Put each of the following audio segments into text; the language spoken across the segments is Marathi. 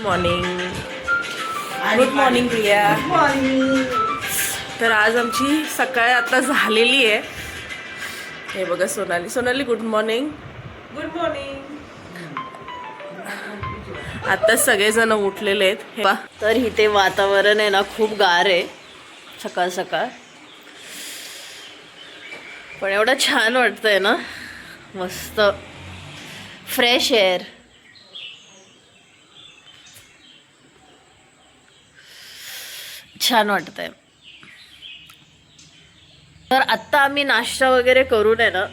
मॉर्निंग. Good morning Priya. तर आज आमची सकाळ आता झालेली आहे. हे बघा Sonali good morning. Good morning. आता सगळेजण उठलेले आहेत. तर इथे वातावरण आहे ना खूप गार आहे सकाळ सकाळ, पण एवढं छान वाटतंय ना, मस्त फ्रेश एअर. छान वाटतंय. तर आत्ता आम्ही नाश्ता वगैरे करून आहे ना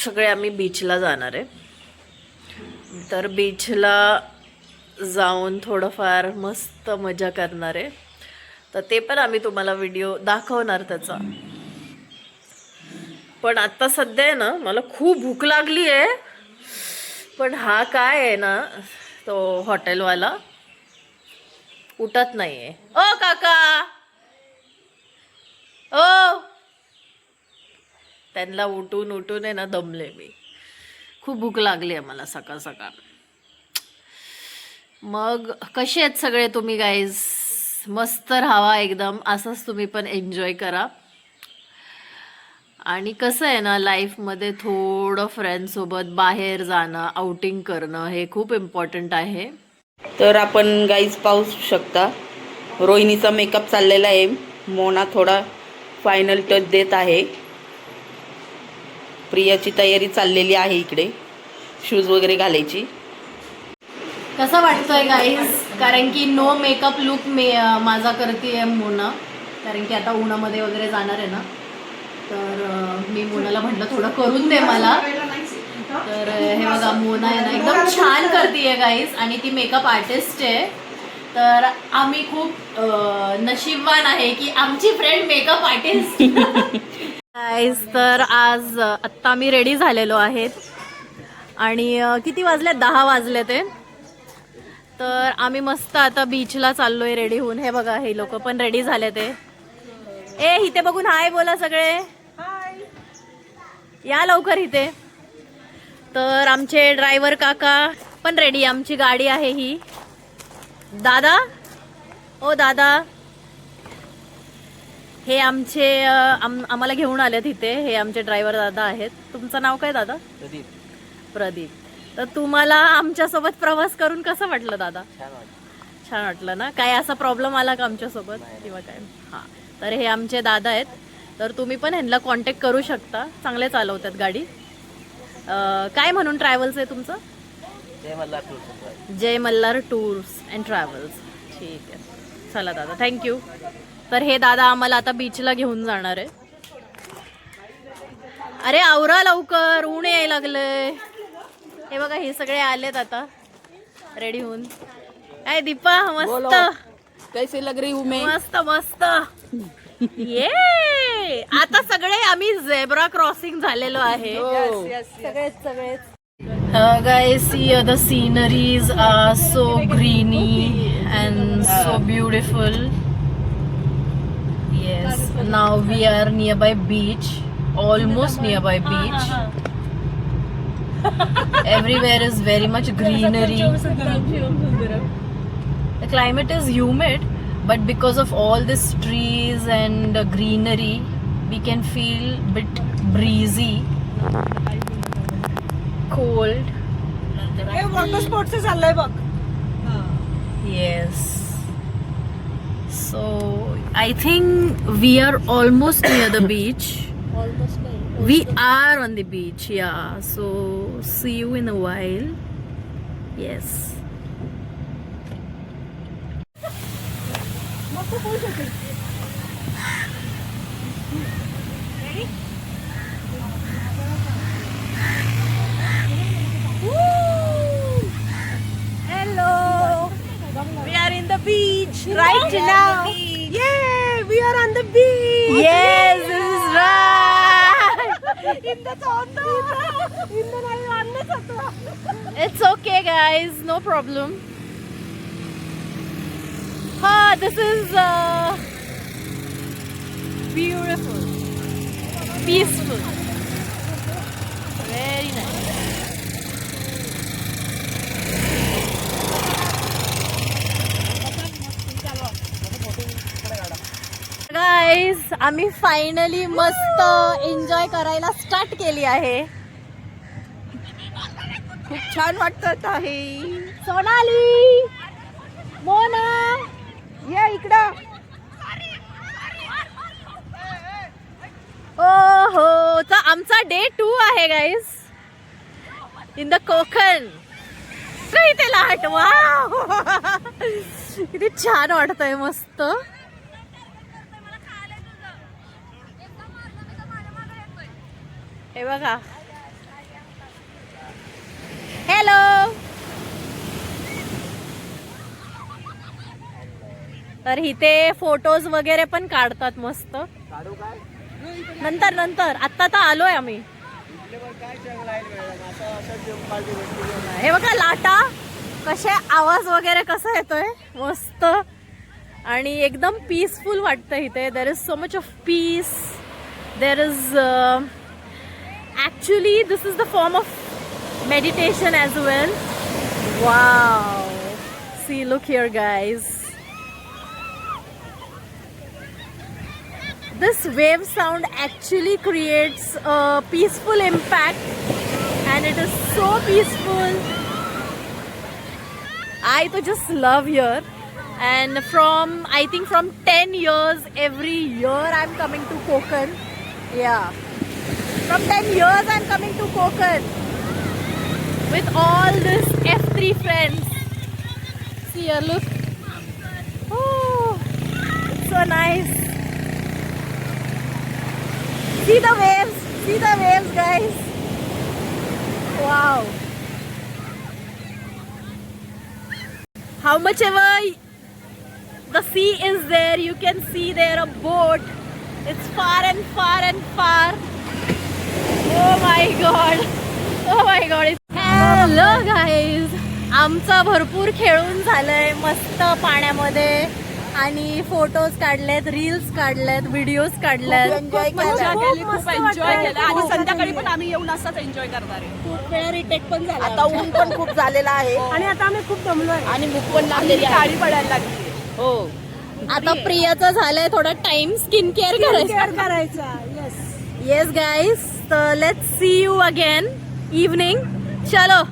सगळे आम्ही बीचला जाणार आहे. तर बीचला जाऊन थोडंफार मस्त मजा करणार आहे. तर ते पण आम्ही तुम्हाला व्हिडिओ दाखवणार त्याचा. पण आत्ता सध्या आहे ना मला खूप भूक लागली आहे. पण हा काय आहे ना तो हॉटेलवाला उठत नाहीये. ओ काका, ओ, त्यांना उठून आहे ना दमले मी. खूप भूक लागली आहे मला सकाळ सकाळ. मग कसे आहेत सगळे तुम्ही गाईज? मस्त राहावा एकदम, असंच तुम्ही पण एन्जॉय करा. आणि कसं आहे ना लाईफमध्ये थोडं फ्रेंड्ससोबत बाहेर जाणं, आउटिंग करणं हे खूप इम्पॉर्टंट आहे. तर आपण गाईज पाहू शकता रोहिणीचा मेकअप चाललेला आहे. मोना थोडा फायनल टच देत आहे. प्रियाची तयारी चाललेली आहे इकडे शूज वगैरे घालायची. कसं वाटतोय गाईज? कारण की नो मेकअप लुक माझा करते मोना, कारण की आता उन्हामध्ये वगैरे जाणार आहे ना. तर मी मोनाला म्हटलं थोडं करून दे मला. तर हे बघा मोना आहे ना एकदम छान करते गाईज, आणि ती मेकअप आर्टिस्ट आहे. तर आम्ही खूप नशीबवान आहे की आमची फ्रेंड मेकअप आर्टिस्ट गाईज. तर आज आत्ता आम्ही रेडी झालेलो आहेत आणि किती वाजले? 10 वाजले ते. तर आम्ही मस्त आता बीचला चाललोय रेडी होऊन. हे बघा हे लोक पण रेडी झाले ते. ए इथे बघून हाय बोला सगळे, या लवकर इथे. तर आमचे ड्रायव्हर काका पण रेडी. आमची गाडी आहे ही. दादा, ओ दादा, हे आमचे आम्हाला घेऊन आलेत इथे. हे आमचे ड्रायव्हर दादा आहेत. तुमचं नाव काय दादा? प्रदीप. तर तुम्हाला आमच्यासोबत प्रवास करून कसं वाटलं दादा? छान वाटलं ना? काय असा प्रॉब्लेम आला का आमच्यासोबत किंवा काय? हां, तर हे आमचे दादा आहेत. तर तुम्ही पण ह्यांना कॉन्टॅक्ट करू शकता. चांगले चालवतात गाडी. काय म्हणून ट्रॅव्हल्स आहे तुमचं? जय मल्हार टूर्स अँड ट्रॅव्हल्स. ठीक आहे, चला दादा, थँक्यू. तर हे दादा आम्हाला आता बीचला घेऊन जाणार आहे. अरे आवरा लवकर, ऊन यायला लागलंय. हे बघा हे सगळे आलेत आता रेडी होऊन. काय दीपा, मस्त कैसे लग रही हूं मैं? मस्त मस्त. ये आता सगळे आम्ही झेब्रा क्रॉसिंग झालेलो आहे. सगळेच. Guys, see the sceneries are so greeny and so beautiful. Yes, now we are nearby beach, almost nearby beach. Everywhere is very much greenery. The climate is humid, but because of all these trees and greenery, we can feel bit breezy. Cold. हे वॉटर स्पोर्ट्स चाललंय बघ. Yes. So I think we are almost near the beach. We are on the beach, yeah. So see you in a while. Yes. We are in the beach right now. Yay, we are on the beach. Yes, this is right. It's okay, guys. No problem. This is beautiful, peaceful, very nice. आम्ही फायनली मस्त एन्जॉय करायला स्टार्ट केली आहे. खूप छान वाटत आहे. सोनाली, मोना, या इकडं. ओ हो, तर आमचा डे 2 आहे गाईज इन द कोकण. इथे लाट, वाव किती छान वाटतंय, मस्त. हे बघा, हॅलो. तर इथे फोटोज वगैरे पण काढतात मस्त. नंतर नंतर, आत्ता तर आलोय आम्ही. हे बघा लाटा कशा, आवाज वगैरे कसा येतोय, मस्त. आणि एकदम पीसफुल वाटतं इथे. There is so much of peace. There is actually this is the form of meditation as well. Wow, see, look here guys, this wave sound actually creates a peaceful impact and it is so peaceful. I to just love here, and from I think from 10 years every year I'm coming to Konkan. Yeah, from 10 years I'm coming to Konkan with all this F3 friends. See here, look. Oh, it's so nice. See the waves guys. Wow. How much ever the sea is there, you can see there a boat. It's far and far and far. Oh my god. Oh my god. Hello guys, आमचं भरपूर खेळून झालंय मस्त पाण्यामध्ये. आणि फोटोज काढलेत, रील्स काढलेत, व्हिडिओज काढलेत. एन्जॉय मजा केलं. केली, खूप एन्जॉय केलं. आणि खूप संध्याकाळी पण आम्ही येऊन असंच एन्जॉय करणार आहे. खूप वेळा रिटेक पण झाला. आता ऊन पण खूप झालेला आहे आणि आता आम्ही खूप दमलोय आणि भूक पण लागलेली आहे. काळी पडायला लागली. हो, आता प्रियाचं झालंय थोडा टाइम स्किन केअर करायचं. करायचा. येस. येस गाईज, तर let's see you again evening. चलो.